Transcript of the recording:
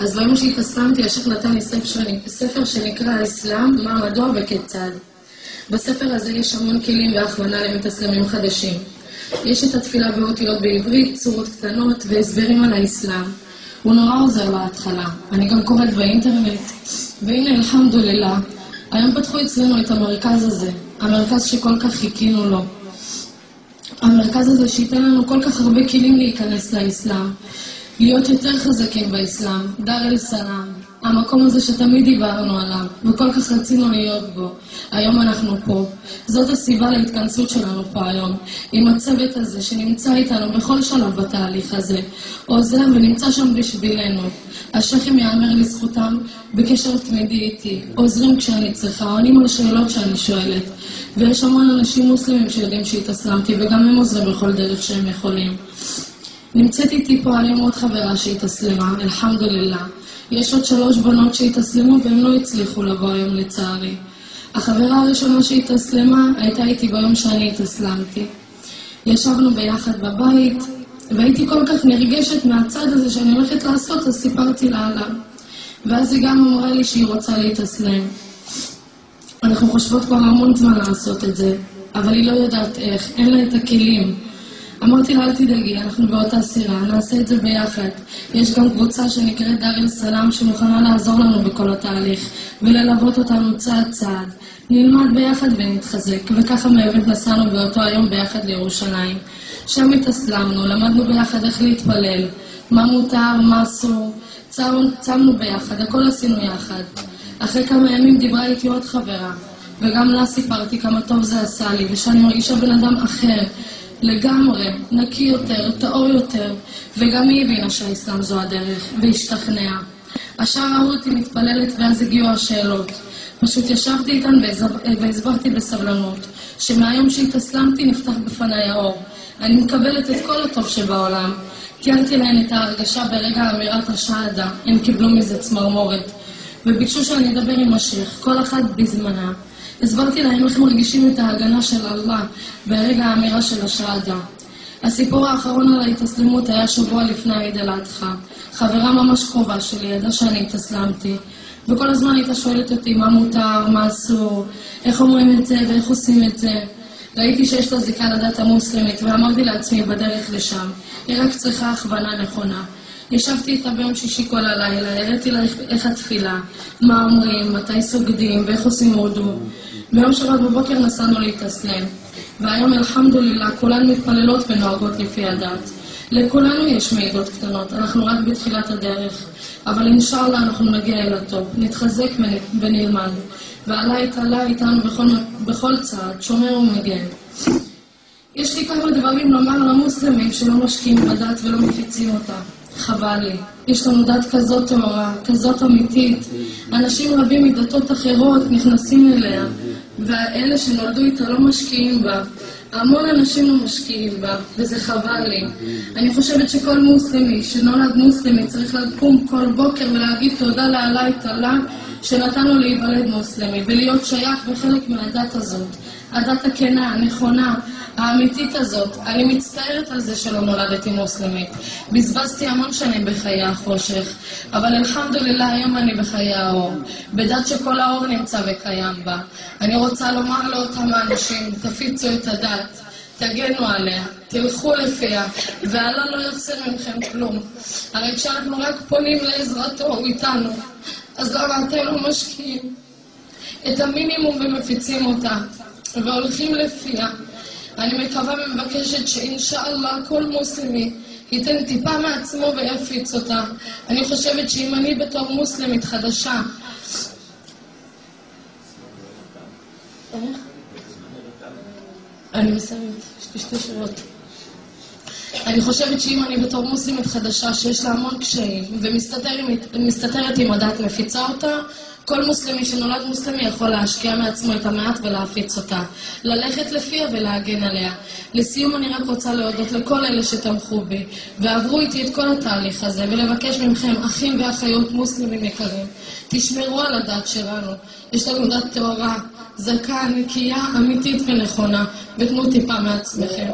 אז ביום שהתאסלמתי, השייח נתן לי ספר שנקרא האסלאם, מה מדוע וכיצד. בספר הזה יש המון כלים והכוונה למתאסלמים חדשים. יש את התפילה באותיות בעברית, צורות קטנות והסברים על האסלאם. הוא נורא עוזר להתחלה. אני גם קוראת באינטרנט. והנה, אלחמדולillah, היום פתחו אצלנו את המרכז הזה, המרכז שכל כך חיכינו לו. המרכז הזה שייתן לנו כל כך הרבה כלים להיכנס לאסלאם, להיות יותר חזקים באסלאם, דאר אל סלאם, המקום הזה שתמיד דיברנו עליו, וכל כך רצינו להיות בו. היום אנחנו פה. זאת הסיבה להתכנסות שלנו פה היום, עם הצוות הזה שנמצא איתנו בכל שלב בתהליך הזה, עוזר ונמצא שם בשבילנו. השייחים יאמר לזכותם בקשר תמידי איתי, עוזרים כשאני צריכה, עונים על שאלות שאני שואלת, ויש המון אנשים מוסלמים שיודעים שהתאסלמתי, וגם הם עוזרים בכל דרך שהם יכולים. נמצאת איתי פה היום עוד חברה שהתאסלמה, אלחמדולillah. יש עוד 3 בנות שהתאסלמו והם לא הצליחו לבוא היום לצערי. החברה הראשונה שהתאסלמה הייתה איתי ביום שאני התאסלמתי. ישבנו ביחד בבית, והייתי כל כך נרגשת מהצד הזה שאני הולכת לעשות, אז סיפרתי לה עליו. ואז היא גם אמרה לי שהיא רוצה להתאסלם. אנחנו חושבות כבר המון זמן לעשות את זה, אבל היא לא יודעת איך, אין לה את הכלים. אמרתי לה, אל תדאגי, אנחנו באותה סירה, נעשה את זה ביחד. יש גם קבוצה שנקראת דאר אל סלאם שמוכנה לעזור לנו בכל התהליך וללוות אותנו צעד צעד. נלמד ביחד ונתחזק, וככה באמת נסענו באותו היום ביחד לירושלים. שם התאסלמנו, למדנו ביחד איך להתפלל, מה מותר, מה אסור, צמנו ביחד, הכל עשינו יחד. אחרי כמה ימים דיברה איתי עוד חברה, וגם לה סיפרתי כמה טוב זה עשה לי, ושאני מרגישה בן אדם אחר, לגמרי, נקי יותר, טהור יותר, וגם היא הבינה שהאסלאם זו הדרך, והשתכנעה. השאר ראו אותי מתפללת ואז הגיעו השאלות. פשוט ישבתי איתן והסברתי בסבלנות, שמהיום שהתאסלמתי נפתח בפניי האור. אני מקבלת את כל הטוב שבעולם. תיארתי להן את ההרגשה ברגע אמירת השהדה, הם קיבלו מזה צמרמורת, וביקשו שאני אדבר עם השייח, כל אחד בזמנה. הסברתי להם איך מרגישים את ההגנה של אללה ברגע האמירה של השהדה. הסיפור האחרון על ההתאסלמות היה שבוע לפני עיד אל אדחא. חברה ממש קרובה שלי ידעה שאני התאסלמתי, וכל הזמן הייתה שואלת אותי מה מותר, מה אסור, איך אומרים את זה ואיך עושים את זה. ראיתי שיש לה זיקה לדת המוסלמית ואמרתי לעצמי בדרך לשם, היא רק צריכה הכוונה נכונה. ישבתי איתה ביום שישי כל הלילה, הראיתי לה איך התפילה, מה אומרים, מתי סוגדים ואיך עושים וודו. ביום שבת בבוקר נסענו להתאסלם, והיום אלחמדולillah כולן מתפללות ונוהגות לפי הדת. לכולנו יש מעידות קטנות, אנחנו רק בתחילת הדרך, אבל אינשאללה אנחנו נגיע אל הטוב, נתחזק ונלמד, ועלה יתעלה איתנו בכל צעד, שומר ומגן. יש לי כמה דברים לומר למוסלמים שלא משקיעים בדת ולא מפיצים אותה. חבל לי. יש לנו דת כזאת טהורה, כזאת אמיתית. אנשים רבים מדתות אחרות נכנסים אליה, והאלה שנולדו איתה לא משקיעים בה. המון אנשים לא משקיעים בה, וזה חבל לי. אני חושבת שכל מוסלמי שנולד מוסלמי צריך לקום כל בוקר ולהגיד תודה לאללה יתעלה שנתנו להיוולד מוסלמי ולהיות שייך בחלק מהדת הזאת. הדת הכנה, הנכונה, האמיתית הזאת. אני מצטערת על זה שלא נולדתי מוסלמית. בזבזתי המון שנים בחיי החושך, אבל אלחמדולillah היום אני בחיי האור, בדת שכל האור נמצא וקיים בה. אני רוצה לומר לאותם האנשים, תפיצו את הדת, תגנו עליה, תלכו לפיה, ואללה לא יחסר מכם כלום. הרי כשאנחנו רק פונים לעזרתו, הוא איתנו, אז למה אתם לא משקיעים את המינימום ומפיצים אותה והולכים לפיה? אני מקווה ומבקשת שאינשאללה כל מוסלמי ייתן טיפה מעצמו ויפיץ אותה. אני חושבת שאם אני בתור מוסלמית חדשה, אני מסיימת, יש לי 2 שאלות. אני חושבת שאם אני בתור מוסלמית חדשה שיש לה המון קשיים ומסתתרת עם הדת מפיצה אותה, כל מוסלמי שנולד מוסלמי יכול להשקיע מעצמו את המעט ולהפיץ אותה, ללכת לפיה ולהגן עליה. לסיום אני רק רוצה להודות לכל אלה שתמכו בי ועברו איתי את כל התהליך הזה, ולבקש מכם, אחים ואחיות מוסלמים יקרים, תשמרו על הדת שלנו. יש לנו דת טהורה, זכה, נקייה, אמיתית ונכונה, ותנו טיפה מעצמכם.